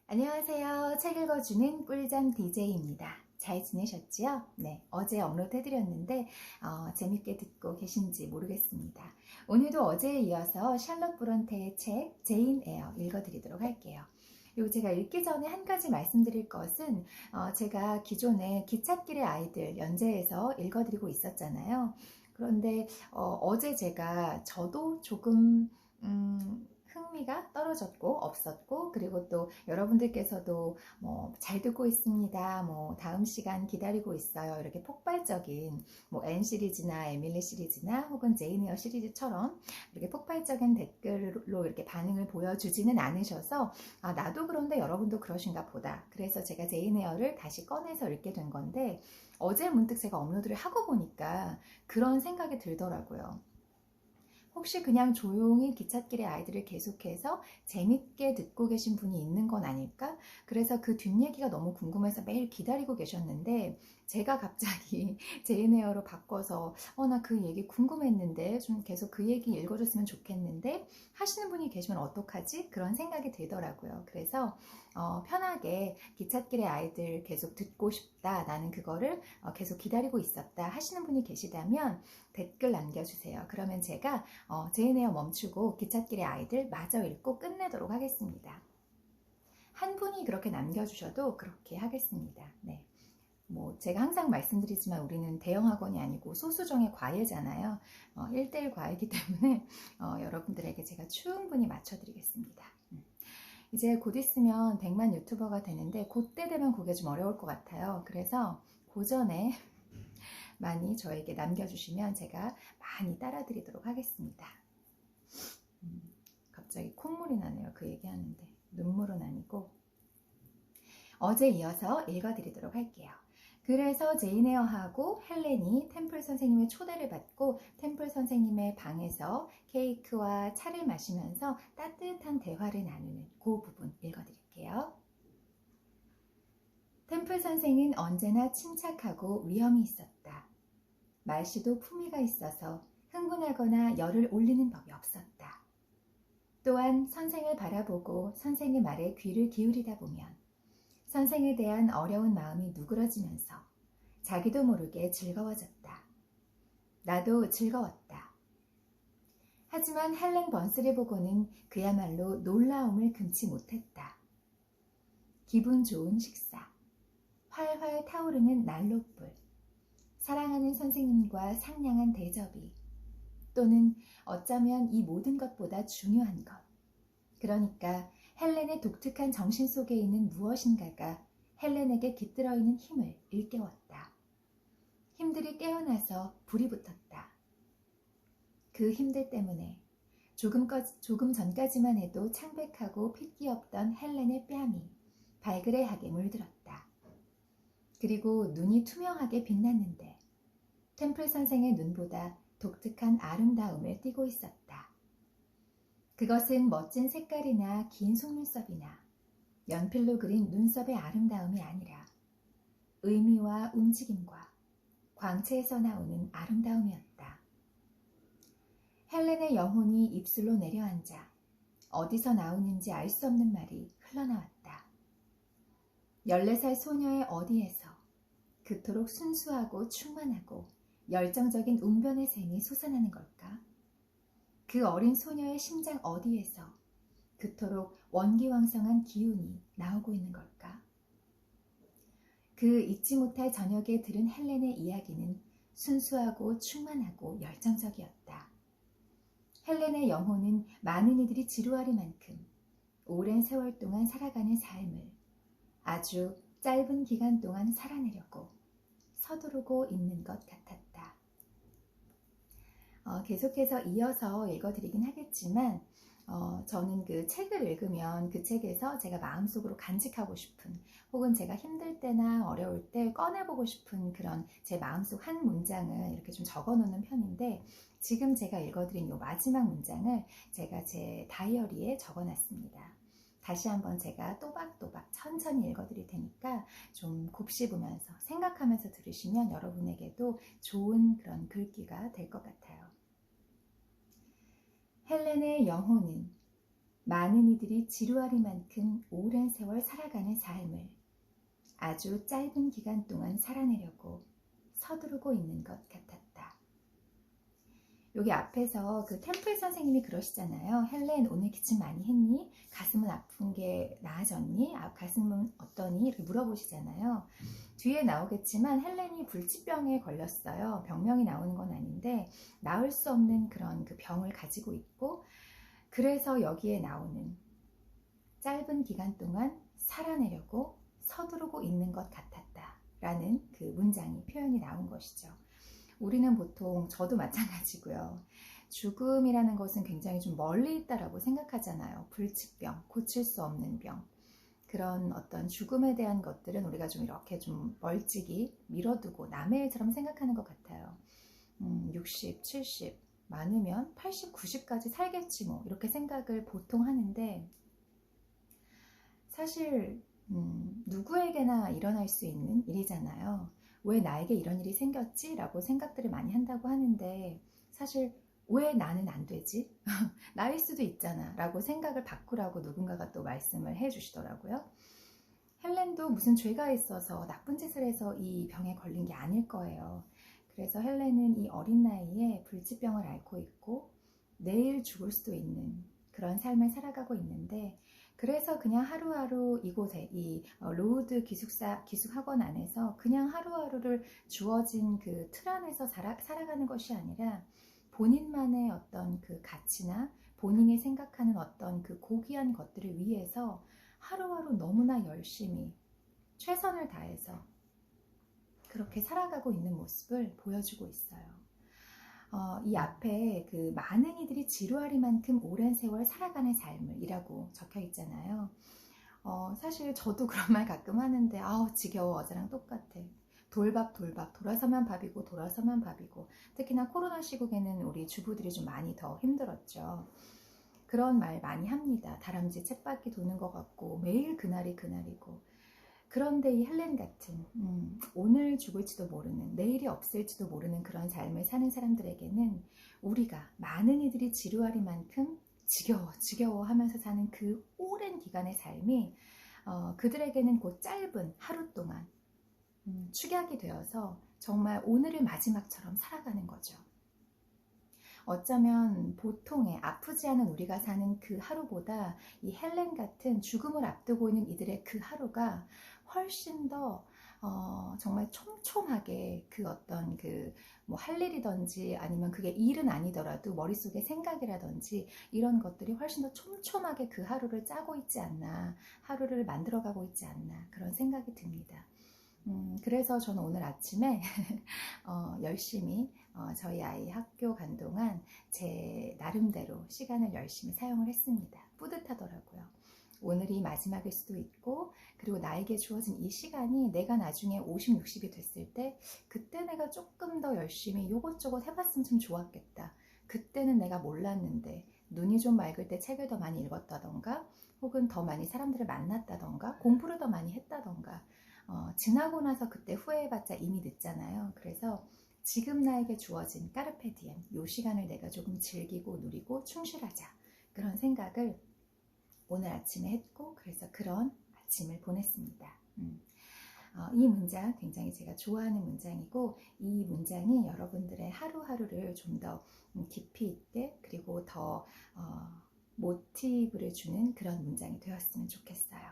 안녕하세요. 책 읽어주는 꿀잠 DJ입니다. 잘 지내셨지요? 네, 어제 업로드 해드렸는데 재밌게 듣고 계신지 모르겠습니다. 오늘도 어제에 이어서 샬롯 브론테의 책 제인 에어 읽어드리도록 할게요. 그리고 제가 읽기 전에 한 가지 말씀드릴 것은 제가 기존에 기찻길의 아이들 연재해서 읽어드리고 있었잖아요. 그런데 어제 저도 조금 흥미가 떨어졌고 없었고, 그리고 또 여러분들께서도 뭐 잘 듣고 있습니다, 뭐 다음 시간 기다리고 있어요, 이렇게 폭발적인 뭐 N 시리즈나 에밀리 시리즈나 혹은 제인 에어 시리즈처럼 이렇게 폭발적인 댓글로 이렇게 반응을 보여주지는 않으셔서 나도 그런데 여러분도 그러신가 보다, 그래서 제가 제인 에어를 다시 꺼내서 읽게 된 건데, 어제 문득 제가 업로드를 하고 보니까 그런 생각이 들더라고요. 혹시 그냥 조용히 기찻길의 아이들을 계속해서 재밌게 듣고 계신 분이 있는 건 아닐까? 그래서 그 뒷얘기가 너무 궁금해서 매일 기다리고 계셨는데, 제가 갑자기 제인 에어로 바꿔서 나 그 얘기 궁금했는데 좀 계속 그 얘기 읽어줬으면 좋겠는데 하시는 분이 계시면 어떡하지? 그런 생각이 들더라고요. 그래서 편하게 기찻길의 아이들 계속 듣고 싶다, 나는 그거를 계속 기다리고 있었다 하시는 분이 계시다면 댓글 남겨주세요. 그러면 제가 제인 에어 멈추고 기찻길의 아이들 마저 읽고 끝내도록 하겠습니다. 한 분이 그렇게 남겨주셔도 그렇게 하겠습니다. 네. 뭐 제가 항상 말씀드리지만 우리는 대형 학원이 아니고 소수정의 과외잖아요. 1대1 과외이기 때문에 여러분들에게 제가 충분히 맞춰드리겠습니다. 이제 곧 있으면 100만 유튜버가 되는데 그때 되면 그게 좀 어려울 것 같아요. 그래서 그 전에 많이 저에게 남겨주시면 제가 많이 따라드리도록 하겠습니다. 갑자기 콧물이 나네요. 그 얘기하는데. 눈물은 아니고. 어제 이어서 읽어드리도록 할게요. 그래서 제인 에어하고 헬렌이 템플 선생님의 초대를 받고 템플 선생님의 방에서 케이크와 차를 마시면서 따뜻한 대화를 나누는 그 부분 읽어드릴게요. 템플 선생은 언제나 침착하고 위엄이 있었다. 말씨도 품위가 있어서 흥분하거나 열을 올리는 법이 없었다. 또한 선생을 바라보고 선생의 말에 귀를 기울이다 보면 선생에 대한 어려운 마음이 누그러지면서 자기도 모르게 즐거워졌다. 나도 즐거웠다. 하지만 헬렌 번스를 보고는 그야말로 놀라움을 금치 못했다. 기분 좋은 식사, 활활 타오르는 난로불, 사랑하는 선생님과 상냥한 대접이, 또는 어쩌면 이 모든 것보다 중요한 것, 그러니까 헬렌의 독특한 정신 속에 있는 무엇인가가 헬렌에게 깃들어 있는 힘을 일깨웠다. 힘들이 깨어나서 불이 붙었다. 그 힘들 때문에 조금 전까지만 해도 창백하고 핏기 없던 헬렌의 뺨이 발그레하게 물들었다. 그리고 눈이 투명하게 빛났는데 템플 선생의 눈보다 독특한 아름다움을 띠고 있었다. 그것은 멋진 색깔이나 긴 속눈썹이나 연필로 그린 눈썹의 아름다움이 아니라 의미와 움직임과 광채에서 나오는 아름다움이었다. 헬렌의 영혼이 입술로 내려앉아 어디서 나오는지 알 수 없는 말이 흘러나왔다. 14살 소녀의 어디에서 그토록 순수하고 충만하고 열정적인 웅변의 샘이 솟아나는 걸까? 그 어린 소녀의 심장 어디에서 그토록 원기왕성한 기운이 나오고 있는 걸까? 그 잊지 못할 저녁에 들은 헬렌의 이야기는 순수하고 충만하고 열정적이었다. 헬렌의 영혼은 많은 이들이 지루할 만큼 오랜 세월 동안 살아가는 삶을 아주 짧은 기간 동안 살아내려고 서두르고 있는 것 같았다. 계속해서 이어서 읽어드리긴 하겠지만 저는 그 책을 읽으면 그 책에서 제가 마음속으로 간직하고 싶은, 혹은 제가 힘들 때나 어려울 때 꺼내보고 싶은 그런 제 마음속 한 문장을 이렇게 좀 적어놓는 편인데, 지금 제가 읽어드린 이 마지막 문장을 제가 제 다이어리에 적어놨습니다. 다시 한번 제가 또박또박 천천히 읽어드릴 테니까 좀 곱씹으면서 생각하면서 들으시면 여러분에게도 좋은 그런 글귀가 될 것 같아요. 헬렌의 영혼은 많은 이들이 지루하리만큼 오랜 세월 살아가는 삶을 아주 짧은 기간 동안 살아내려고 서두르고 있는 것 같았다. 여기 앞에서 그 템플 선생님이 그러시잖아요. 헬렌, 오늘 기침 많이 했니? 가슴은 아픈 게 나아졌니? 가슴은 어떠니? 이렇게 물어보시잖아요. 뒤에 나오겠지만 헬렌이 불치병에 걸렸어요. 병명이 나오는 건 아닌데 나을 수 없는 그런 그 병을 가지고 있고, 그래서 여기에 나오는 짧은 기간 동안 살아내려고 서두르고 있는 것 같았다 라는 그 문장이 표현이 나온 것이죠. 우리는 보통, 저도 마찬가지고요, 죽음이라는 것은 굉장히 좀 멀리 있다라고 생각하잖아요. 불치병, 고칠 수 없는 병, 그런 어떤 죽음에 대한 것들은 우리가 좀 이렇게 좀 멀찍이 미뤄두고 남의 일처럼 생각하는 것 같아요. 60, 70, 많으면 80, 90까지 살겠지 뭐, 이렇게 생각을 보통 하는데, 사실 누구에게나 일어날 수 있는 일이잖아요. 왜 나에게 이런 일이 생겼지? 라고 생각들을 많이 한다고 하는데, 사실 왜 나는 안 되지? 나일 수도 있잖아 라고 생각을 바꾸라고 누군가가 또 말씀을 해 주시더라고요. 헬렌도 무슨 죄가 있어서 나쁜 짓을 해서 이 병에 걸린 게 아닐 거예요. 그래서 헬렌은 이 어린 나이에 불치병을 앓고 있고 내일 죽을 수도 있는 그런 삶을 살아가고 있는데, 그래서 그냥 하루하루 이곳에 이 로우드 기숙학원 안에서 그냥 하루하루를 주어진 그 틀 안에서 살아가는 것이 아니라 본인만의 어떤 그 가치나 본인이 생각하는 어떤 그 고귀한 것들을 위해서 하루하루 너무나 열심히 최선을 다해서 그렇게 살아가고 있는 모습을 보여주고 있어요. 이 앞에 그 많은 이들이 지루하리만큼 오랜 세월 살아가는 삶을 이라고 적혀 있잖아요. 사실 저도 그런 말 가끔 하는데, 아우 지겨워, 어제랑 똑같아. 돌밥 돌아서만 밥이고 돌아서만 밥이고. 특히나 코로나 시국에는 우리 주부들이 좀 많이 더 힘들었죠. 그런 말 많이 합니다. 다람쥐 쳇바퀴 도는 것 같고 매일 그날이 그날이고. 그런데 이 헬렌 같은 오늘 죽을지도 모르는, 내일이 없을지도 모르는 그런 삶을 사는 사람들에게는 우리가 많은 이들이 지루하리만큼 지겨워 하면서 사는 그 오랜 기간의 삶이 그들에게는 그 짧은 하루 동안 축약이 되어서 정말 오늘을 마지막처럼 살아가는 거죠. 어쩌면 보통의 아프지 않은 우리가 사는 그 하루보다 이 헬렌 같은 죽음을 앞두고 있는 이들의 그 하루가 훨씬 더 정말 촘촘하게 그 어떤 그 뭐 할 일이든지 아니면 그게 일은 아니더라도 머릿속에 생각이라든지 이런 것들이 훨씬 더 촘촘하게 그 하루를 짜고 있지 않나, 하루를 만들어가고 있지 않나, 그런 생각이 듭니다. 그래서 저는 오늘 아침에 열심히 저희 아이 학교 간 동안 제 나름대로 시간을 열심히 사용을 했습니다. 뿌듯하더라고요. 오늘이 마지막일 수도 있고, 그리고 나에게 주어진 이 시간이 내가 나중에 50, 60이 됐을 때 그때 내가 조금 더 열심히 요것저것 해봤으면 참 좋았겠다. 그때는 내가 몰랐는데 눈이 좀 맑을 때 책을 더 많이 읽었다던가, 혹은 더 많이 사람들을 만났다던가, 공부를 더 많이 했다던가, 지나고 나서 그때 후회해봤자 이미 늦잖아요. 그래서 지금 나에게 주어진 까르페 디엠, 이 시간을 내가 조금 즐기고 누리고 충실하자, 그런 생각을 오늘 아침에 했고, 그래서 그런 아침을 보냈습니다. 이 문장 굉장히 제가 좋아하는 문장이고, 이 문장이 여러분들의 하루하루를 좀 더 깊이 있게, 그리고 더 모티브를 주는 그런 문장이 되었으면 좋겠어요.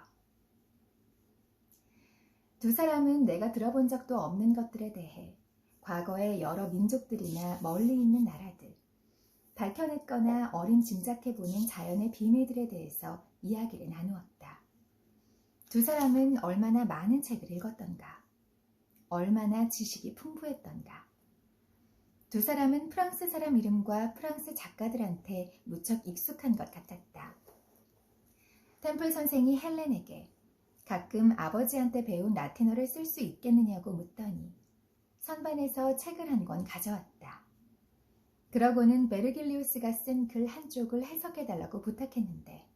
두 사람은 내가 들어본 적도 없는 것들에 대해 과거의 여러 민족들이나 멀리 있는 나라들, 밝혀냈거나 어림짐작해보는 자연의 비밀들에 대해서 이야기를 나누었다. 두 사람은 얼마나 많은 책을 읽었던가, 얼마나 지식이 풍부했던가. 두 사람은 프랑스 사람 이름과 프랑스 작가들한테 무척 익숙한 것 같았다. 템플 선생이 헬렌에게 가끔 아버지한테 배운 라틴어를 쓸 수 있겠느냐고 묻더니 선반에서 책을 한 권 가져왔다. 그러고는 베르길리우스가 쓴 글 한 쪽을 해석해달라고 부탁했는데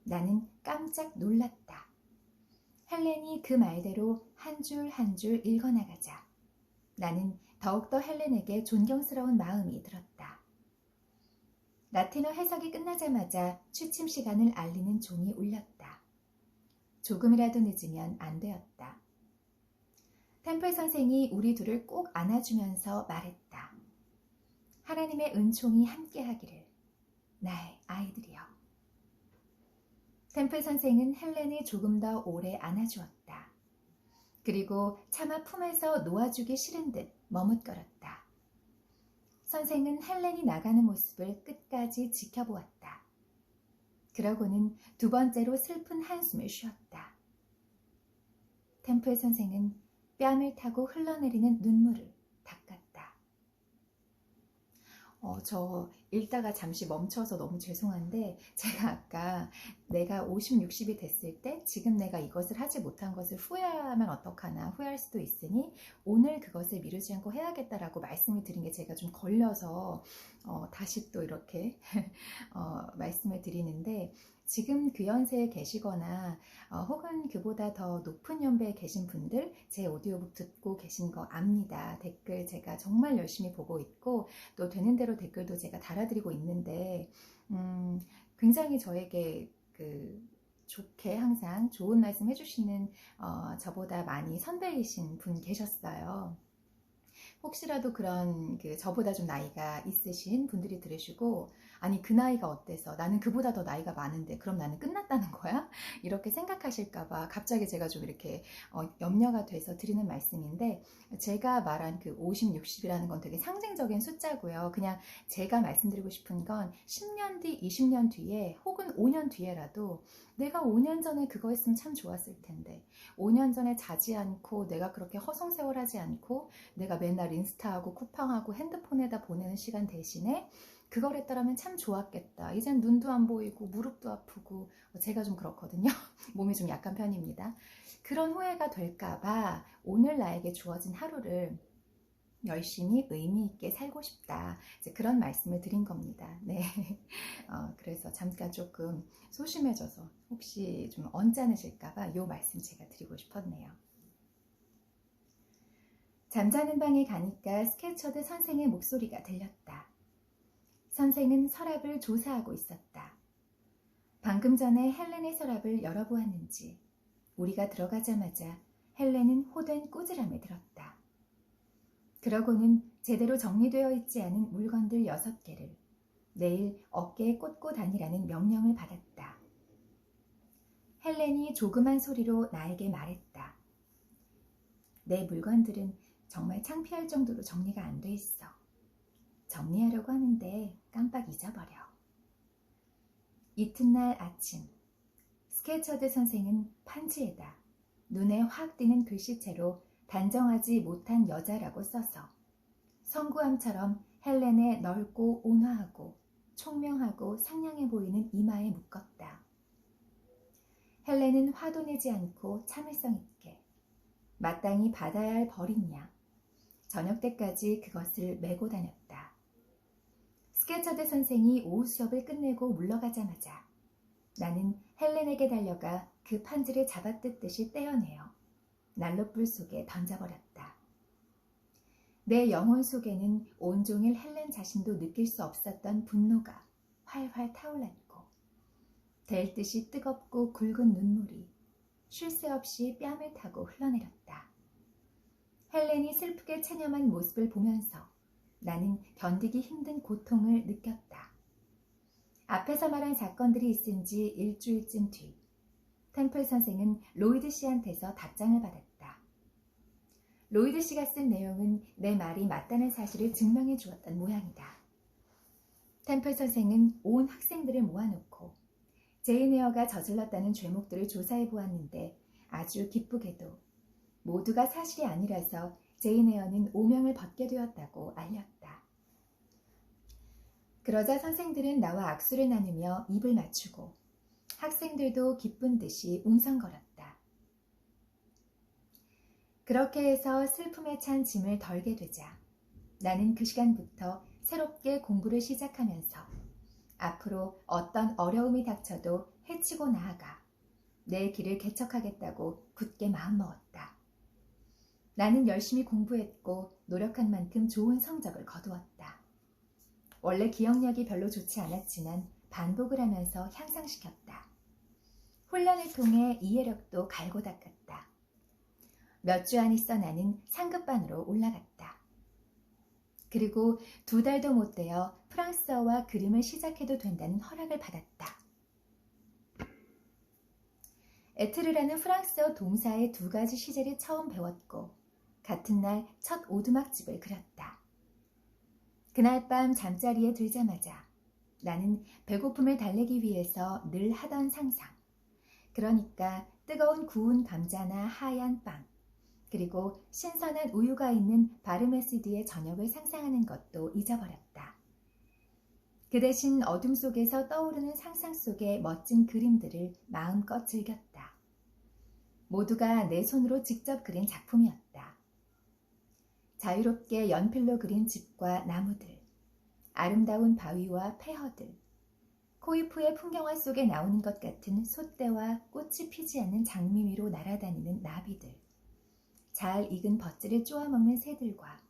나는 깜짝 놀랐다. 헬렌이 그 말대로 한 줄 한 줄 읽어나가자 나는 더욱더 헬렌에게 존경스러운 마음이 들었다. 라틴어 해석이 끝나자마자 취침 시간을 알리는 종이 울렸다. 조금이라도 늦으면 안 되었다. 템플 선생이 우리 둘을 꼭 안아주면서 말했다. 하나님의 은총이 함께하기를, 나의 아이들이여. 템플 선생은 헬렌을 조금 더 오래 안아주었다. 그리고 차마 품에서 놓아주기 싫은 듯 머뭇거렸다. 선생은 헬렌이 나가는 모습을 끝까지 지켜보았다. 그러고는 두 번째로 슬픈 한숨을 쉬었다. 템플 선생은 뺨을 타고 흘러내리는 눈물을 닦았다. 저 읽다가 잠시 멈춰서 너무 죄송한데, 제가 아까 내가 50, 60이 됐을 때 지금 내가 이것을 하지 못한 것을 후회하면 어떡하나, 후회할 수도 있으니 오늘 그것을 미루지 않고 해야겠다라고 말씀을 드린 게 제가 좀 걸려서 다시 또 이렇게 말씀을 드리는데, 지금 그 연세에 계시거나 혹은 그보다 더 높은 연배에 계신 분들 제 오디오북 듣고 계신 거 압니다. 댓글 제가 정말 열심히 보고 있고 또 되는 대로 댓글도 제가 달아드리고 있는데 굉장히 저에게 좋게 항상 좋은 말씀 해주시는 저보다 많이 선배이신 분 계셨어요. 혹시라도 그런 저보다 좀 나이가 있으신 분들이 들으시고, 아니 그 나이가 어때서, 나는 그보다 더 나이가 많은데 그럼 나는 끝났다는 거야? 이렇게 생각하실까봐 갑자기 제가 좀 이렇게 염려가 돼서 드리는 말씀인데, 제가 말한 그 50, 60이라는 건 되게 상징적인 숫자고요. 그냥 제가 말씀드리고 싶은 건 10년 뒤, 20년 뒤에 혹은 5년 뒤에라도 내가 5년 전에 그거 했으면 참 좋았을 텐데, 5년 전에 자지 않고 내가 그렇게 허송세월하지 않고 내가 맨날 인스타하고 쿠팡하고 핸드폰에다 보내는 시간 대신에 그걸 했더라면 참 좋았겠다. 이젠 눈도 안 보이고 무릎도 아프고, 제가 좀 그렇거든요. 몸이 좀 약한 편입니다. 그런 후회가 될까봐 오늘 나에게 주어진 하루를 열심히 의미 있게 살고 싶다. 이제 그런 말씀을 드린 겁니다. 네. 그래서 잠깐 조금 소심해져서 혹시 좀 언짢으실까봐 이 말씀 제가 드리고 싶었네요. 잠자는 방에 가니까 스케처드 선생의 목소리가 들렸다. 선생은 서랍을 조사하고 있었다. 방금 전에 헬렌의 서랍을 열어보았는지 우리가 들어가자마자 헬렌은 호된 꾸지람에 들었다. 그러고는 제대로 정리되어 있지 않은 물건들 6개를 내일 어깨에 꽂고 다니라는 명령을 받았다. 헬렌이 조그만 소리로 나에게 말했다. 내 물건들은 정말 창피할 정도로 정리가 안 돼 있어. 정리하려고 하는데 깜빡 잊어버려. 이튿날 아침, 스케처드 선생은 판지에다 눈에 확 띄는 글씨체로 단정하지 못한 여자라고 써서 성구함처럼 헬렌의 넓고 온화하고 총명하고 상냥해 보이는 이마에 묶었다. 헬렌은 화도 내지 않고 참을성 있게 마땅히 받아야 할 벌인 양 저녁 때까지 그것을 메고 다녔다. 스케처드 선생이 오후 수업을 끝내고 물러가자마자 나는 헬렌에게 달려가 그 판지를 잡아뜯듯이 떼어내어 난로불 속에 던져버렸다. 내 영혼 속에는 온종일 헬렌 자신도 느낄 수 없었던 분노가 활활 타올랐고 될 듯이 뜨겁고 굵은 눈물이 쉴 새 없이 뺨을 타고 흘러내렸다. 헬렌이 슬프게 체념한 모습을 보면서 나는 견디기 힘든 고통을 느꼈다. 앞에서 말한 사건들이 있은 지 일주일쯤 뒤 템플 선생은 로이드 씨한테서 답장을 받았다. 로이드 씨가 쓴 내용은 내 말이 맞다는 사실을 증명해 주었던 모양이다. 템플 선생은 온 학생들을 모아놓고 제인 에어가 저질렀다는 죄목들을 조사해 보았는데 아주 기쁘게도 모두가 사실이 아니라서 제인 에어는 오명을 벗게 되었다고 알렸다. 그러자 선생들은 나와 악수를 나누며 입을 맞추고 학생들도 기쁜 듯이 웅성거렸다. 그렇게 해서 슬픔에 찬 짐을 덜게 되자 나는 그 시간부터 새롭게 공부를 시작하면서 앞으로 어떤 어려움이 닥쳐도 헤치고 나아가 내 길을 개척하겠다고 굳게 마음먹었다. 나는 열심히 공부했고 노력한 만큼 좋은 성적을 거두었다. 원래 기억력이 별로 좋지 않았지만 반복을 하면서 향상시켰다. 훈련을 통해 이해력도 갈고 닦았다. 몇 주 안 있어 나는 상급반으로 올라갔다. 그리고 2달도 못 되어 프랑스어와 그림을 시작해도 된다는 허락을 받았다. 에트르라는 프랑스어 동사의 2가지 시제를 처음 배웠고 같은 날 첫 오두막집을 그렸다. 그날 밤 잠자리에 들자마자 나는 배고픔을 달래기 위해서 늘 하던 상상, 그러니까 뜨거운 구운 감자나 하얀 빵, 그리고 신선한 우유가 있는 바르메시드의 저녁을 상상하는 것도 잊어버렸다. 그 대신 어둠 속에서 떠오르는 상상 속의 멋진 그림들을 마음껏 즐겼다. 모두가 내 손으로 직접 그린 작품이었다. 자유롭게 연필로 그린 집과 나무들, 아름다운 바위와 폐허들, 코이프의 풍경화 속에 나오는 것 같은 솥대와 꽃이 피지 않는 장미 위로 날아다니는 나비들, 잘 익은 버찌를 쪼아먹는 새들과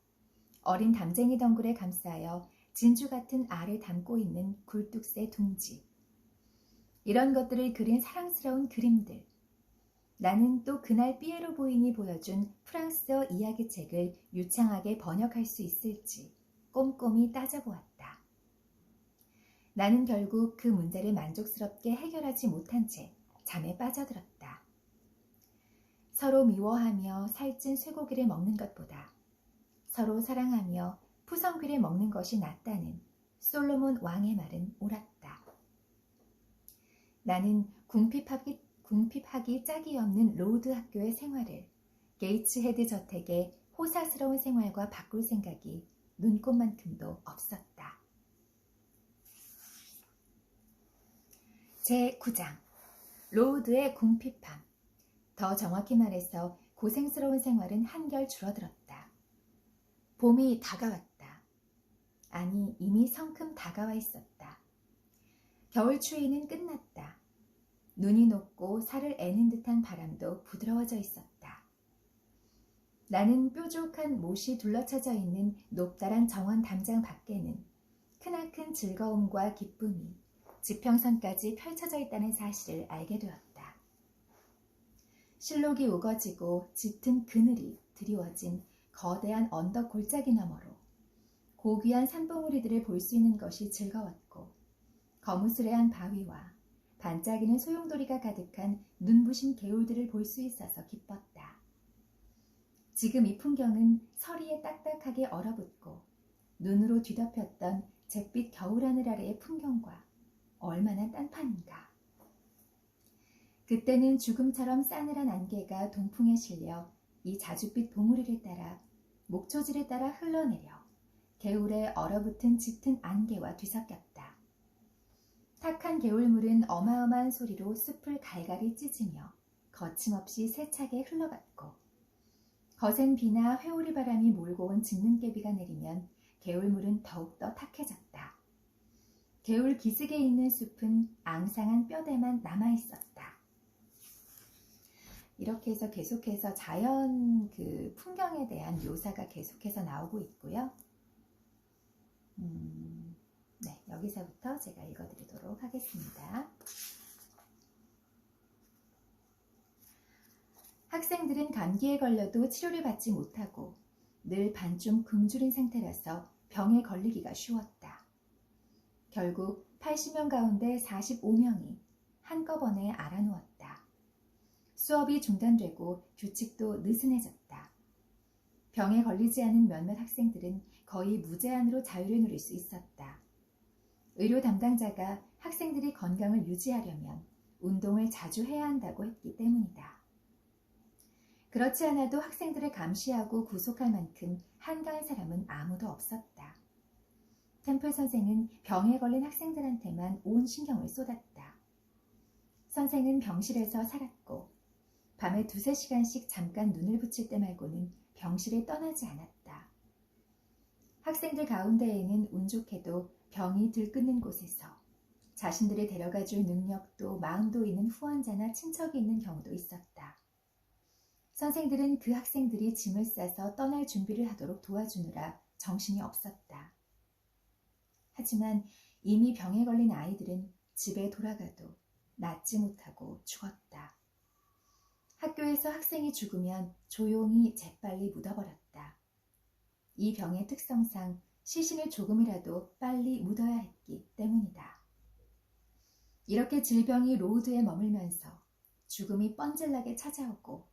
어린 담쟁이 덩굴에 감싸여 진주 같은 알을 담고 있는 굴뚝새 둥지, 이런 것들을 그린 사랑스러운 그림들, 나는 또 그날 피에로 부인이 보여준 프랑스어 이야기책을 유창하게 번역할 수 있을지 꼼꼼히 따져보았다. 나는 결국 그 문제를 만족스럽게 해결하지 못한 채 잠에 빠져들었다. 서로 미워하며 살찐 쇠고기를 먹는 것보다 서로 사랑하며 푸성귀를 먹는 것이 낫다는 솔로몬 왕의 말은 옳았다. 나는 궁핍하기 짝이 없는 로드 학교의 생활을 게이츠헤드 저택의 호사스러운 생활과 바꿀 생각이 눈꼽만큼도 없었다. 제9장 로드의 궁핍함. 더 정확히 말해서 고생스러운 생활은 한결 줄어들었다. 봄이 다가왔다. 아니, 이미 성큼 다가와 있었다. 겨울 추위는 끝났다. 눈이 녹고 살을 애는 듯한 바람도 부드러워져 있었다. 나는 뾰족한 못이 둘러쳐져 있는 높다란 정원 담장 밖에는 크나큰 즐거움과 기쁨이 지평선까지 펼쳐져 있다는 사실을 알게 되었다. 실록이 우거지고 짙은 그늘이 드리워진 거대한 언덕 골짜기 너머로 고귀한 산봉우리들을 볼 수 있는 것이 즐거웠고, 거무스레한 바위와 반짝이는 소용돌이가 가득한 눈부신 개울들을 볼 수 있어서 기뻤다. 지금 이 풍경은 서리에 딱딱하게 얼어붙고 눈으로 뒤덮였던 잿빛 겨울하늘 아래의 풍경과 얼마나 딴판인가. 그때는 죽음처럼 싸늘한 안개가 동풍에 실려 이 자줏빛 봉우리를 따라 목초지를 따라 흘러내려 개울에 얼어붙은 짙은 안개와 뒤섞였다. 탁한 개울물은 어마어마한 소리로 숲을 갈갈이 찢으며 거침없이 세차게 흘러갔고, 거센 비나 회오리 바람이 몰고 온 짖는개비가 내리면 개울물은 더욱더 탁해졌다. 개울 기슭에 있는 숲은 앙상한 뼈대만 남아있었다. 이렇게 해서 계속해서 자연 그 풍경에 대한 묘사가 계속해서 나오고 있고요. 네, 여기서부터 제가 읽어드리도록 하겠습니다. 학생들은 감기에 걸려도 치료를 받지 못하고 늘 반쯤 굶주린 상태라서 병에 걸리기가 쉬웠다. 결국 80명 가운데 45명이 한꺼번에 앓아누웠다. 수업이 중단되고 규칙도 느슨해졌다. 병에 걸리지 않은 몇몇 학생들은 거의 무제한으로 자유를 누릴 수 있었다. 의료 담당자가 학생들이 건강을 유지하려면 운동을 자주 해야 한다고 했기 때문이다. 그렇지 않아도 학생들을 감시하고 구속할 만큼 한가한 사람은 아무도 없었다. 템플 선생은 병에 걸린 학생들한테만 온 신경을 쏟았다. 선생은 병실에서 살았고 밤에 2-3시간씩 잠깐 눈을 붙일 때 말고는 병실을 떠나지 않았다. 학생들 가운데에는 운 좋게도 병이 들끓는 곳에서 자신들을 데려가줄 능력도 마음도 있는 후원자나 친척이 있는 경우도 있었다. 선생들은 그 학생들이 짐을 싸서 떠날 준비를 하도록 도와주느라 정신이 없었다. 하지만 이미 병에 걸린 아이들은 집에 돌아가도 낫지 못하고 죽었다. 학교에서 학생이 죽으면 조용히 재빨리 묻어버렸다. 이 병의 특성상 시신을 조금이라도 빨리 묻어야 했기 때문이다. 이렇게 질병이 로드에 머물면서 죽음이 뻔질나게 찾아오고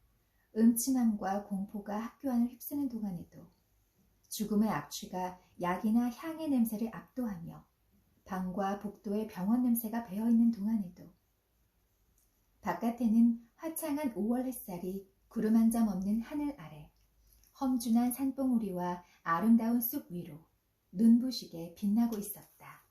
음침함과 공포가 학교 안을 휩쓰는 동안에도 죽음의 악취가 약이나 향의 냄새를 압도하며 방과 복도에 병원 냄새가 배어있는 동안에도 바깥에는 화창한 5월 햇살이 구름 한 점 없는 하늘 아래 험준한 산봉우리와 아름다운 숲 위로 눈부시게 빛나고 있었다.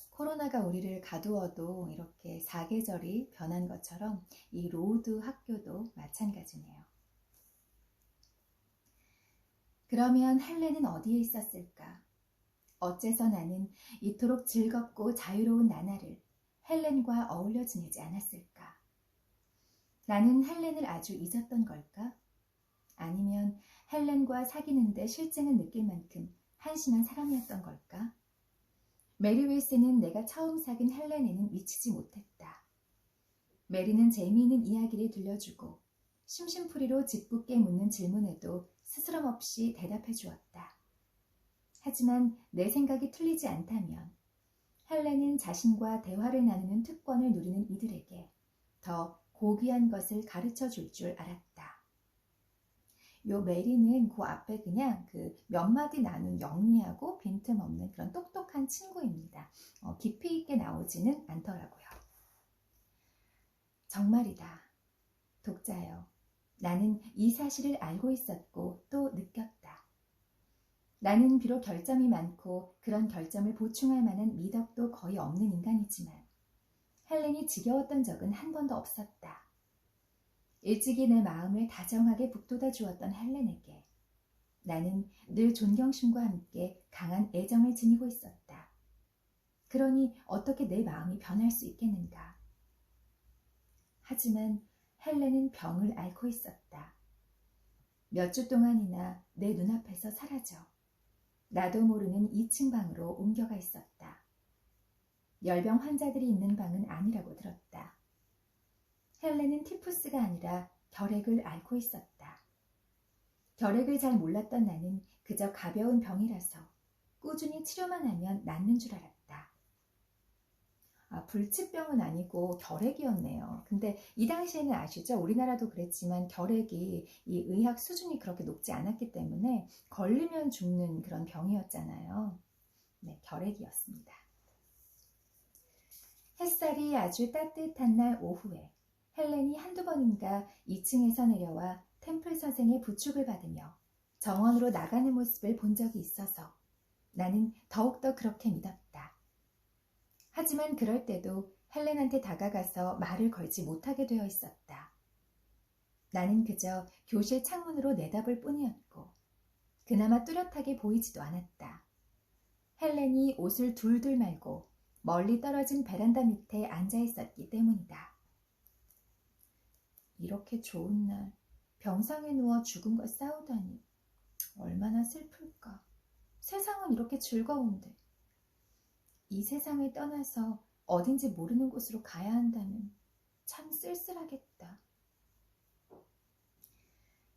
코로나가 우리를 가두어도 이렇게 사계절이 변한 것처럼 이 로드 학교도 마찬가지네요. 그러면 헬렌은 어디에 있었을까? 어째서 나는 이토록 즐겁고 자유로운 나날을 헬렌과 어울려 지내지 않았을까? 나는 헬렌을 아주 잊었던 걸까? 아니면 헬렌과 사귀는데 실증을 느낄 만큼 한심한 사람이었던 걸까? 메리 윌슨은 내가 처음 사귄 헬렌에는 미치지 못했다. 메리는 재미있는 이야기를 들려주고 심심풀이로 짓궂게 묻는 질문에도 스스럼 없이 대답해 주었다. 하지만 내 생각이 틀리지 않다면 헬렌은 자신과 대화를 나누는 특권을 누리는 이들에게 더 고귀한 것을 가르쳐 줄 줄 알았다. 요 메리는 그 앞에 그냥 그 몇 마디 나눈 영리하고 빈틈없는 그런 똑똑한 친구입니다. 깊이 있게 나오지는 않더라고요. 정말이다. 독자여, 나는 이 사실을 알고 있었고 또 느꼈다. 나는 비록 결점이 많고 그런 결점을 보충할 만한 미덕도 거의 없는 인간이지만 헬렌이 지겨웠던 적은 한 번도 없었다. 일찍이 내 마음을 다정하게 북돋아 주었던 헬렌에게 나는 늘 존경심과 함께 강한 애정을 지니고 있었다. 그러니 어떻게 내 마음이 변할 수 있겠는가? 하지만 헬렌은 병을 앓고 있었다. 몇 주 동안이나 내 눈앞에서 사라져 나도 모르는 2층 방으로 옮겨가 있었다. 열병 환자들이 있는 방은 아니라고 들었다. 헬렌은 티푸스가 아니라 결핵을 앓고 있었다. 결핵을 잘 몰랐던 나는 그저 가벼운 병이라서 꾸준히 치료만 하면 낫는 줄 알았다. 불치병은 아니고 결핵이었네요. 근데 이 당시에는 아시죠? 우리나라도 그랬지만 결핵이 이 의학 수준이 그렇게 높지 않았기 때문에 걸리면 죽는 그런 병이었잖아요. 네, 결핵이었습니다. 햇살이 아주 따뜻한 날 오후에 헬렌이 한두 번인가 2층에서 내려와 템플 선생의 부축을 받으며 정원으로 나가는 모습을 본 적이 있어서 나는 더욱더 그렇게 믿었다. 하지만 그럴 때도 헬렌한테 다가가서 말을 걸지 못하게 되어 있었다. 나는 그저 교실 창문으로 내다볼 뿐이었고 그나마 뚜렷하게 보이지도 않았다. 헬렌이 옷을 둘둘 말고 멀리 떨어진 베란다 밑에 앉아 있었기 때문이다. 이렇게 좋은 날 병상에 누워 죽음과 싸우다니 얼마나 슬플까. 세상은 이렇게 즐거운데 이 세상을 떠나서 어딘지 모르는 곳으로 가야 한다면 참 쓸쓸하겠다.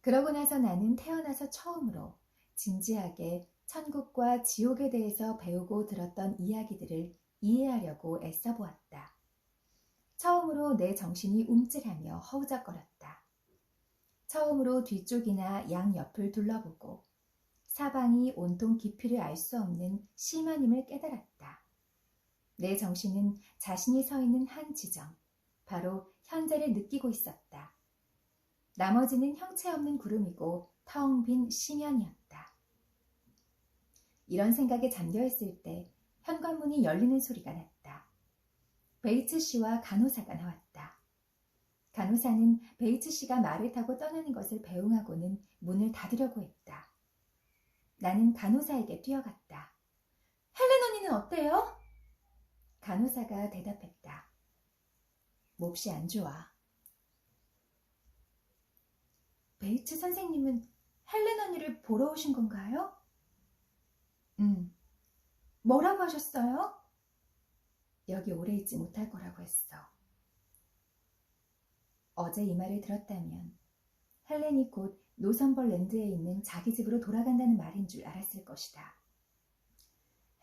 그러고 나서 나는 태어나서 처음으로 진지하게 천국과 지옥에 대해서 배우고 들었던 이야기들을 이해하려고 애써 보았다. 처음으로 내 정신이 움찔하며 허우적거렸다. 처음으로 뒤쪽이나 양옆을 둘러보고 사방이 온통 깊이를 알 수 없는 심한 힘을 깨달았다. 내 정신은 자신이 서 있는 한 지점, 바로 현재를 느끼고 있었다. 나머지는 형체 없는 구름이고 텅 빈 심연이었다. 이런 생각에 잠겨있을 때 현관문이 열리는 소리가 났다. 베이츠 씨와 간호사가 나왔다. 간호사는 베이츠 씨가 말을 타고 떠나는 것을 배웅하고는 문을 닫으려고 했다. 나는 간호사에게 뛰어갔다. 헬렌 언니는 어때요? 간호사가 대답했다. 몹시 안 좋아. 베이츠 선생님은 헬렌 언니를 보러 오신 건가요? 뭐라고 하셨어요? 여기 오래 있지 못할 거라고 했어. 어제 이 말을 들었다면 헬렌이 곧 노선벌랜드에 있는 자기 집으로 돌아간다는 말인 줄 알았을 것이다.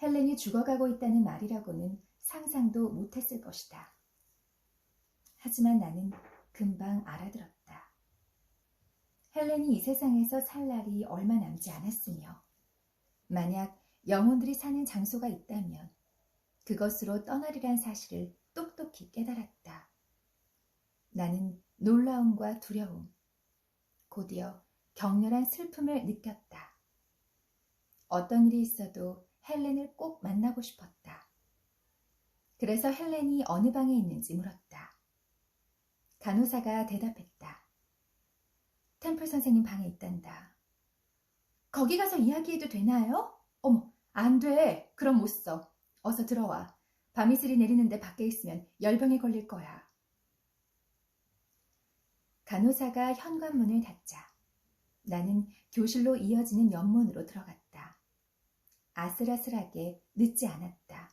헬렌이 죽어가고 있다는 말이라고는 상상도 못했을 것이다. 하지만 나는 금방 알아들었다. 헬렌이 이 세상에서 살 날이 얼마 남지 않았으며 만약 영혼들이 사는 장소가 있다면 그것으로 떠나리란 사실을 똑똑히 깨달았다. 나는 놀라움과 두려움, 곧이어 격렬한 슬픔을 느꼈다. 어떤 일이 있어도 헬렌을 꼭 만나고 싶었다. 그래서 헬렌이 어느 방에 있는지 물었다. 간호사가 대답했다. 템플 선생님 방에 있단다. 거기 가서 이야기해도 되나요? 어머, 안 돼. 그럼 못 써. 어서 들어와. 밤이슬이 내리는데 밖에 있으면 열병에 걸릴 거야. 간호사가 현관문을 닫자 나는 교실로 이어지는 옆문으로 들어갔다. 아슬아슬하게 늦지 않았다.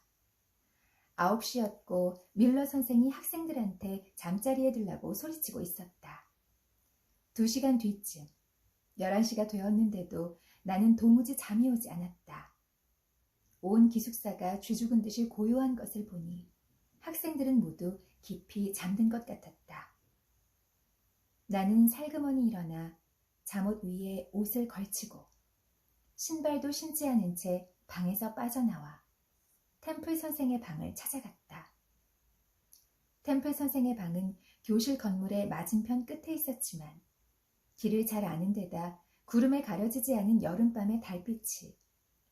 9시였고 밀러 선생이 학생들한테 잠자리에 들라고 소리치고 있었다. 2시간 뒤쯤 11시가 되었는데도 나는 도무지 잠이 오지 않았다. 온 기숙사가 쥐죽은 듯이 고요한 것을 보니 학생들은 모두 깊이 잠든 것 같았다. 나는 살그머니 일어나 잠옷 위에 옷을 걸치고 신발도 신지 않은 채 방에서 빠져나와 템플 선생의 방을 찾아갔다. 템플 선생의 방은 교실 건물의 맞은편 끝에 있었지만 길을 잘 아는 데다 구름에 가려지지 않은 여름밤의 달빛이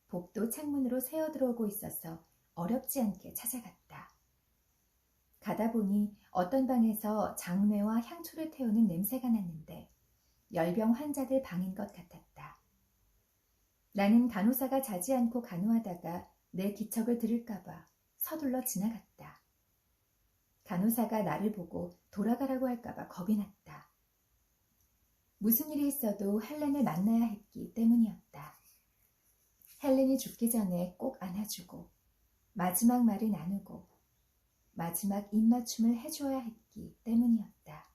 복도 창문으로 새어 들어오고 있어서 어렵지 않게 찾아갔다. 가다 보니 어떤 방에서 장뇌와 향초를 태우는 냄새가 났는데 열병 환자들 방인 것 같았다. 나는 간호사가 자지 않고 간호하다가 내 기척을 들을까봐 서둘러 지나갔다. 간호사가 나를 보고 돌아가라고 할까봐 겁이 났다. 무슨 일이 있어도 헬렌을 만나야 했기 때문이었다. 헬렌이 죽기 전에 꼭 안아주고 마지막 말을 나누고 마지막 입맞춤을 해주어야 했기 때문이었다.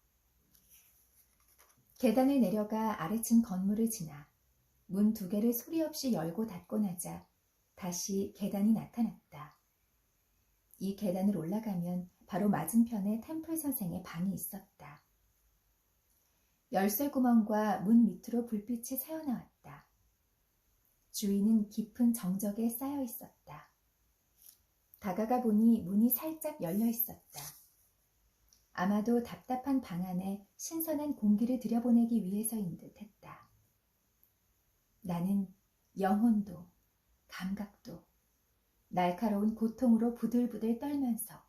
계단을 내려가 아래층 건물을 지나 문 2개를 소리 없이 열고 닫고 나자 다시 계단이 나타났다. 이 계단을 올라가면 바로 맞은편에 템플 선생의 방이 있었다. 열쇠구멍과 문 밑으로 불빛이 새어나왔다. 주위는 깊은 정적에 쌓여 있었다. 다가가 보니 문이 살짝 열려 있었다. 아마도 답답한 방 안에 신선한 공기를 들여보내기 위해서인 듯 했다. 나는 영혼도 감각도 날카로운 고통으로 부들부들 떨면서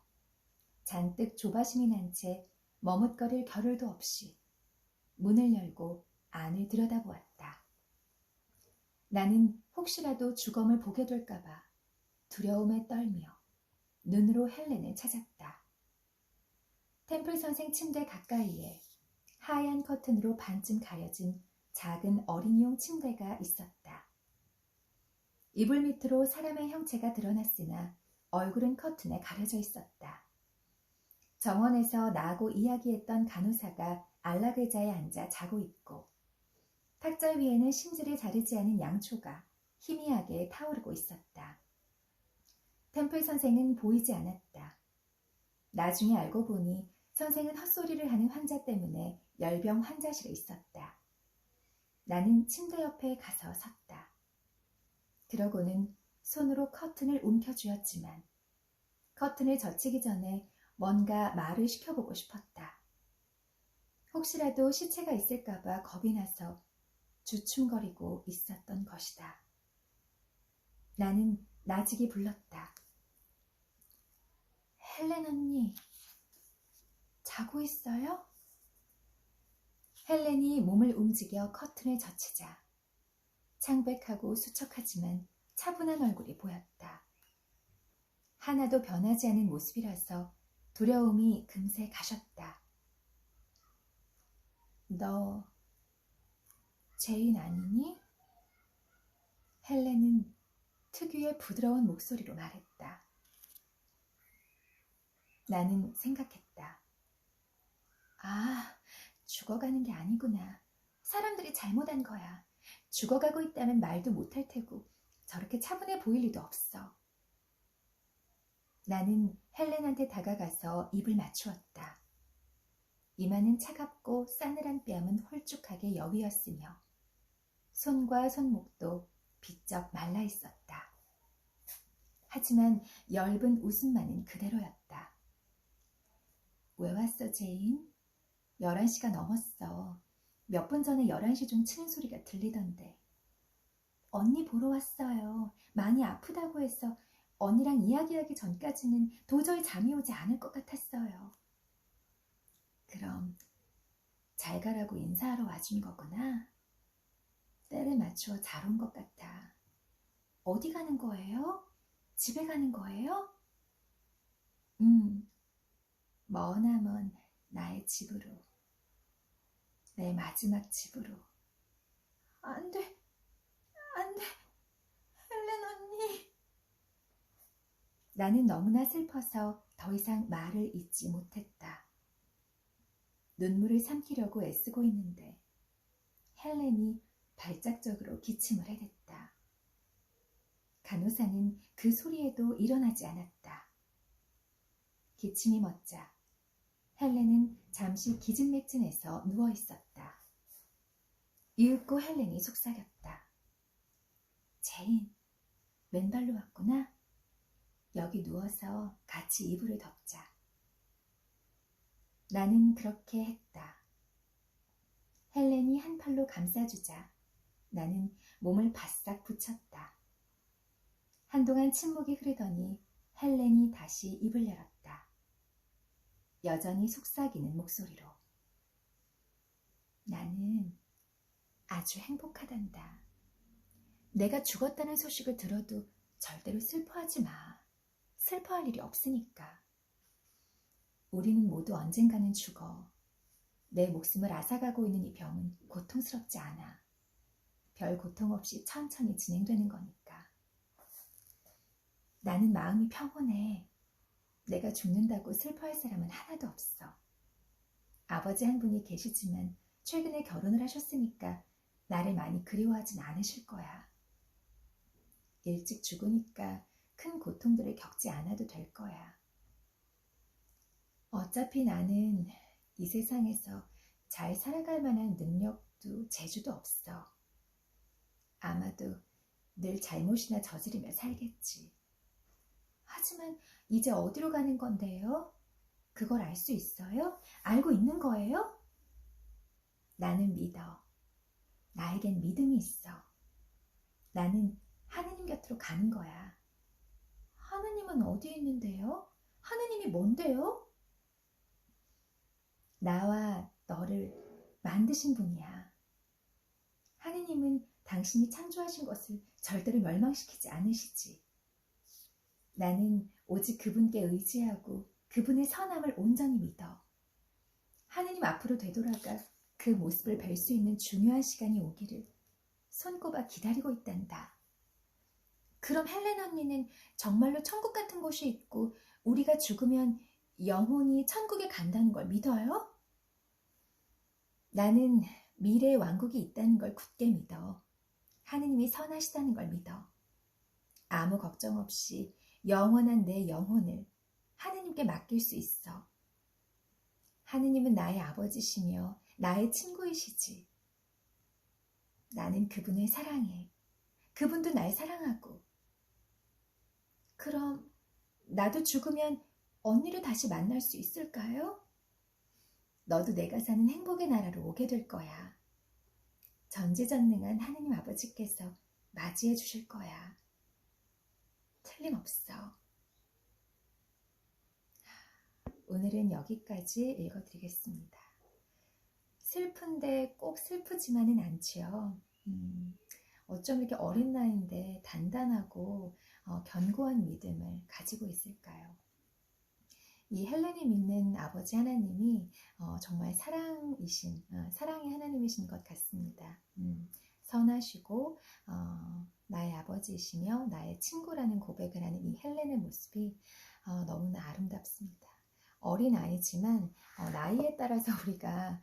잔뜩 조바심이 난 채 머뭇거릴 겨를도 없이 문을 열고 안을 들여다보았다. 나는 혹시라도 주검을 보게 될까봐 두려움에 떨며 눈으로 헬렌을 찾았다. 템플 선생 침대 가까이에 하얀 커튼으로 반쯤 가려진 작은 어린이용 침대가 있었다. 이불 밑으로 사람의 형체가 드러났으나 얼굴은 커튼에 가려져 있었다. 정원에서 나하고 이야기했던 간호사가 안락의자에 앉아 자고 있고 탁자 위에는 심지를 자르지 않은 양초가 희미하게 타오르고 있었다. 템플 선생은 보이지 않았다. 나중에 알고 보니 선생은 헛소리를 하는 환자 때문에 열병 환자실에 있었다. 나는 침대 옆에 가서 섰다. 그러고는 손으로 커튼을 움켜쥐었지만 커튼을 젖히기 전에 뭔가 말을 시켜보고 싶었다. 혹시라도 시체가 있을까봐 겁이 나서 주춤거리고 있었던 것이다. 나는 나직이 불렀다. 헬렌 언니, 자고 있어요? 헬렌이 몸을 움직여 커튼을 젖히자 창백하고 수척하지만 차분한 얼굴이 보였다. 하나도 변하지 않은 모습이라서 두려움이 금세 가셨다. 너 제인 아니니? 헬렌은 특유의 부드러운 목소리로 말했다. 나는 생각했다. 아, 죽어가는 게 아니구나. 사람들이 잘못한 거야. 죽어가고 있다면 말도 못할 테고 저렇게 차분해 보일 리도 없어. 나는 헬렌한테 다가가서 입을 맞추었다. 이마는 차갑고 싸늘한 뺨은 홀쭉하게 여위었으며 손과 손목도 비쩍 말라 있었다. 하지만 엷은 웃음만은 그대로였다. 왜 왔어, 제인? 11시가 넘었어. 몇 분 전에 11시 좀 치는 소리가 들리던데. 언니 보러 왔어요. 많이 아프다고 해서 언니랑 이야기하기 전까지는 도저히 잠이 오지 않을 것 같았어요. 그럼 잘 가라고 인사하러 와준 거구나. 때를 맞추어 잘 온 것 같아. 어디 가는 거예요? 집에 가는 거예요? 머나먼 나의 집으로. 내 마지막 집으로. 안 돼, 안 돼, 헬렌 언니. 나는 너무나 슬퍼서 더 이상 말을 잇지 못했다. 눈물을 삼키려고 애쓰고 있는데 헬렌이 발작적으로 기침을 해댔다. 간호사는 그 소리에도 일어나지 않았다. 기침이 멎자 헬렌은 잠시 기진맥진해서 누워있었다. 이윽고 헬렌이 속삭였다. 제인, 왼발로 왔구나. 여기 누워서 같이 이불을 덮자. 나는 그렇게 했다. 헬렌이 한 팔로 감싸주자 나는 몸을 바싹 붙였다. 한동안 침묵이 흐르더니 헬렌이 다시 입을 열었다. 여전히 속삭이는 목소리로. 나는 아주 행복하단다. 내가 죽었다는 소식을 들어도 절대로 슬퍼하지 마. 슬퍼할 일이 없으니까. 우리는 모두 언젠가는 죽어. 내 목숨을 앗아가고 있는 이 병은 고통스럽지 않아. 별 고통 없이 천천히 진행되는 거니까. 나는 마음이 평온해. 내가 죽는다고 슬퍼할 사람은 하나도 없어. 아버지 한 분이 계시지만 최근에 결혼을 하셨으니까 나를 많이 그리워하진 않으실 거야. 일찍 죽으니까 큰 고통들을 겪지 않아도 될 거야. 어차피 나는 이 세상에서 잘 살아갈 만한 능력도 재주도 없어. 아마도 늘 잘못이나 저지르며 살겠지. 하지만 이제 어디로 가는 건데요? 그걸 알 수 있어요? 알고 있는 거예요? 나는 믿어. 나에겐 믿음이 있어. 나는 하느님 곁으로 가는 거야. 하느님은 어디 있는데요? 하느님이 뭔데요? 나와 너를 만드신 분이야. 하느님은 당신이 창조하신 것을 절대로 멸망시키지 않으시지. 나는 오직 그분께 의지하고 그분의 선함을 온전히 믿어. 하느님 앞으로 되돌아가 그 모습을 뵐 수 있는 중요한 시간이 오기를 손꼽아 기다리고 있단다. 그럼 헬렌 언니는 정말로 천국 같은 곳이 있고 우리가 죽으면 영혼이 천국에 간다는 걸 믿어요? 나는 미래의 왕국이 있다는 걸 굳게 믿어. 하느님이 선하시다는 걸 믿어. 아무 걱정 없이 영원한 내 영혼을 하느님께 맡길 수 있어. 하느님은 나의 아버지시며 나의 친구이시지. 나는 그분을 사랑해. 그분도 날 사랑하고. 그럼 나도 죽으면 언니를 다시 만날 수 있을까요? 너도 내가 사는 행복의 나라로 오게 될 거야. 전지전능한 하느님 아버지께서 맞이해 주실 거야. 틀림없어. 오늘은 여기까지 읽어드리겠습니다. 슬픈데 꼭 슬프지만은 않지요. 어쩜 이렇게 어린 나이인데 단단하고 견고한 믿음을 가지고 있을까요? 이 헬렌이 믿는 아버지 하나님이 정말 사랑의 하나님이신 것 같습니다. 선하시고 나의 아버지이시며 나의 친구라는 고백을 하는 이 헬렌의 모습이 너무나 아름답습니다. 어린 아이지만 나이에 따라서 우리가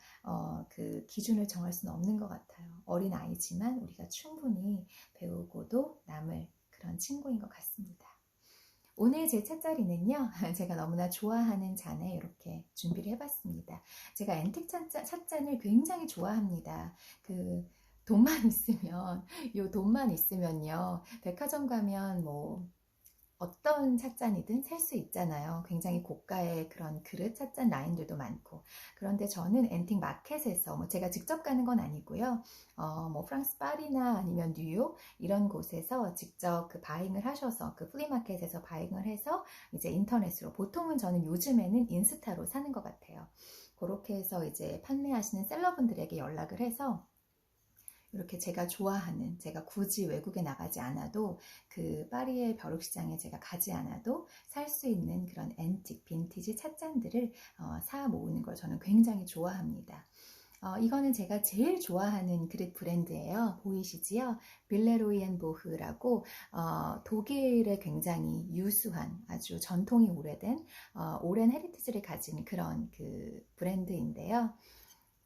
그 기준을 정할 수는 없는 것 같아요. 어린 아이지만 우리가 충분히 배우고도 남을 그런 친구인 것 같습니다. 오늘 제 찻자리는요, 제가 너무나 좋아하는 잔에 이렇게 준비를 해봤습니다. 제가 앤틱 찻잔을 굉장히 좋아합니다. 그 돈만 있으면, 요 돈만 있으면요, 백화점 가면 뭐 어떤 찻잔이든 살 수 있잖아요. 굉장히 고가의 그런 그릇 찻잔 라인들도 많고. 그런데 저는 앤틱 마켓에서, 뭐 제가 직접 가는 건 아니고요. 뭐 프랑스 파리나 아니면 뉴욕 이런 곳에서 직접 그 바잉을 하셔서 그 플리마켓에서 바잉을 해서 이제 인터넷으로, 보통은 저는 요즘에는 인스타로 사는 것 같아요. 그렇게 해서 이제 판매하시는 셀러분들에게 연락을 해서 이렇게 제가 좋아하는, 제가 굳이 외국에 나가지 않아도 그 파리의 벼룩시장에 제가 가지 않아도 살 수 있는 그런 앤틱, 빈티지 찻잔들을 사 모으는 걸 저는 굉장히 좋아합니다. 이거는 제가 제일 좋아하는 그릇 브랜드예요. 보이시지요? 빌레로이앤보흐라고 독일의 굉장히 유수한, 아주 전통이 오래된 오랜 헤리티지를 가진 그런 그 브랜드인데요.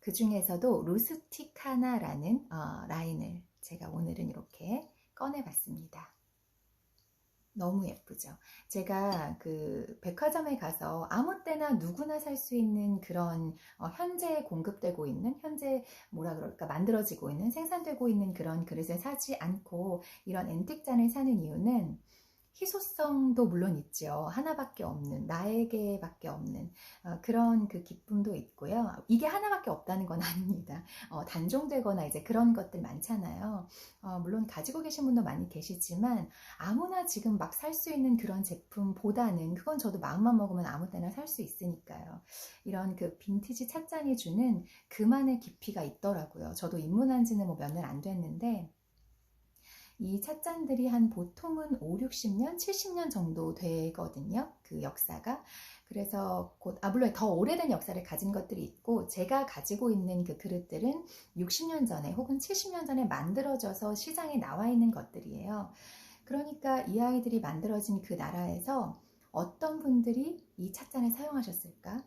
그 중에서도 루스티카나라는 라인을 제가 오늘은 이렇게 꺼내봤습니다. 너무 예쁘죠? 제가 그 백화점에 가서 아무 때나 누구나 살 수 있는 그런 현재 공급되고 있는, 현재 뭐라 그럴까, 만들어지고 있는, 생산되고 있는 그런 그릇을 사지 않고 이런 앤틱 잔을 사는 이유는 희소성도 물론 있죠. 하나밖에 없는, 나에게밖에 없는 그런 그 기쁨도 있고요. 이게 하나밖에 없다는 건 아닙니다. 단종되거나 이제 그런 것들 많잖아요. 물론 가지고 계신 분도 많이 계시지만 아무나 지금 막 살 수 있는 그런 제품보다는, 그건 저도 마음만 먹으면 아무 때나 살 수 있으니까요. 이런 그 빈티지 찻잔이 주는 그만의 깊이가 있더라고요. 저도 입문한 지는 뭐 몇 년 안 됐는데 이 찻잔들이 한 보통은 5, 60년, 70년 정도 되거든요. 그 역사가. 그래서 물론 더 오래된 역사를 가진 것들이 있고, 제가 가지고 있는 그 그릇들은 60년 전에 혹은 70년 전에 만들어져서 시장에 나와 있는 것들이에요. 그러니까 이 아이들이 만들어진 그 나라에서 어떤 분들이 이 찻잔을 사용하셨을까?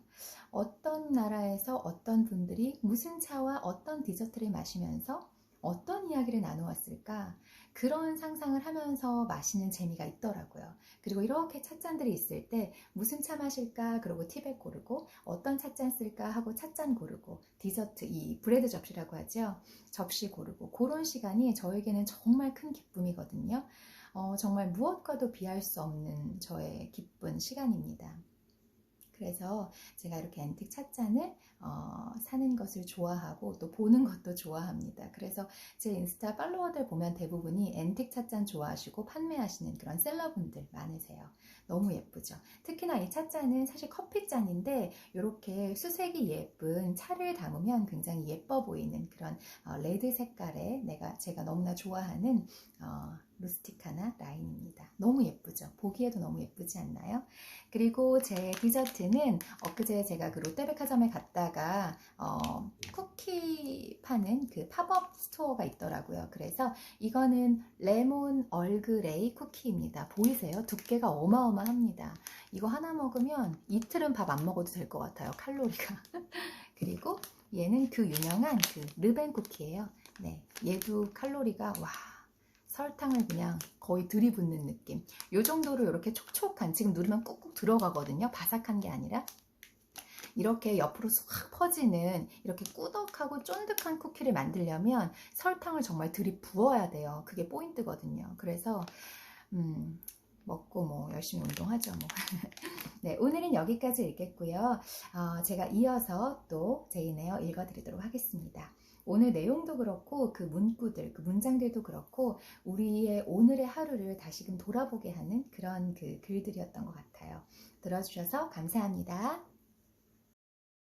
어떤 나라에서 어떤 분들이 무슨 차와 어떤 디저트를 마시면서 어떤 이야기를 나누었을까? 그런 상상을 하면서 마시는 재미가 있더라고요. 그리고 이렇게 찻잔들이 있을 때 무슨 차 마실까? 그리고 티백 고르고, 어떤 찻잔 쓸까? 하고 찻잔 고르고, 디저트, 이 브레드 접시라고 하죠. 접시 고르고, 그런 시간이 저에게는 정말 큰 기쁨이거든요. 정말 무엇과도 비할 수 없는 저의 기쁜 시간입니다. 그래서 제가 이렇게 앤틱 찻잔을 사는 것을 좋아하고 또 보는 것도 좋아합니다. 그래서 제 인스타 팔로워들 보면 대부분이 앤틱 찻잔 좋아하시고 판매하시는 그런 셀러분들 많으세요. 너무 예쁘죠? 특히나 이 찻잔은 사실 커피잔인데 이렇게 수색이 예쁜 차를 담으면 굉장히 예뻐 보이는 그런 레드 색깔의 제가 너무나 좋아하는 루스티카나 라인입니다. 너무 예쁘죠? 보기에도 너무 예쁘지 않나요? 그리고 제 디저트는 엊그제 제가 그 롯데백화점에 갔다가 쿠키 파는 그 팝업 스토어가 있더라고요. 그래서 이거는 레몬 얼그레이 쿠키입니다. 보이세요? 두께가 어마어마합니다. 이거 하나 먹으면 이틀은 밥 안 먹어도 될 것 같아요. 칼로리가. 그리고 얘는 그 유명한 그 르벤 쿠키예요. 네, 얘도 칼로리가 설탕을 그냥 거의 들이붓는 느낌. 요 정도로 이렇게 촉촉한, 지금 누르면 꾹꾹 들어가거든요. 바삭한 게 아니라. 이렇게 옆으로 확 퍼지는 이렇게 꾸덕하고 쫀득한 쿠키를 만들려면 설탕을 정말 들이부어야 돼요. 그게 포인트거든요. 그래서 먹고 뭐 열심히 운동하죠. 뭐. 네, 오늘은 여기까지 읽겠고요. 제가 이어서 또 제이네어 읽어드리도록 하겠습니다. 오늘 내용도 그렇고 그 문구들, 그 문장들도 그렇고 우리의 오늘의 하루를 다시금 돌아보게 하는 그런 그 글들이었던 것 같아요. 들어주셔서 감사합니다.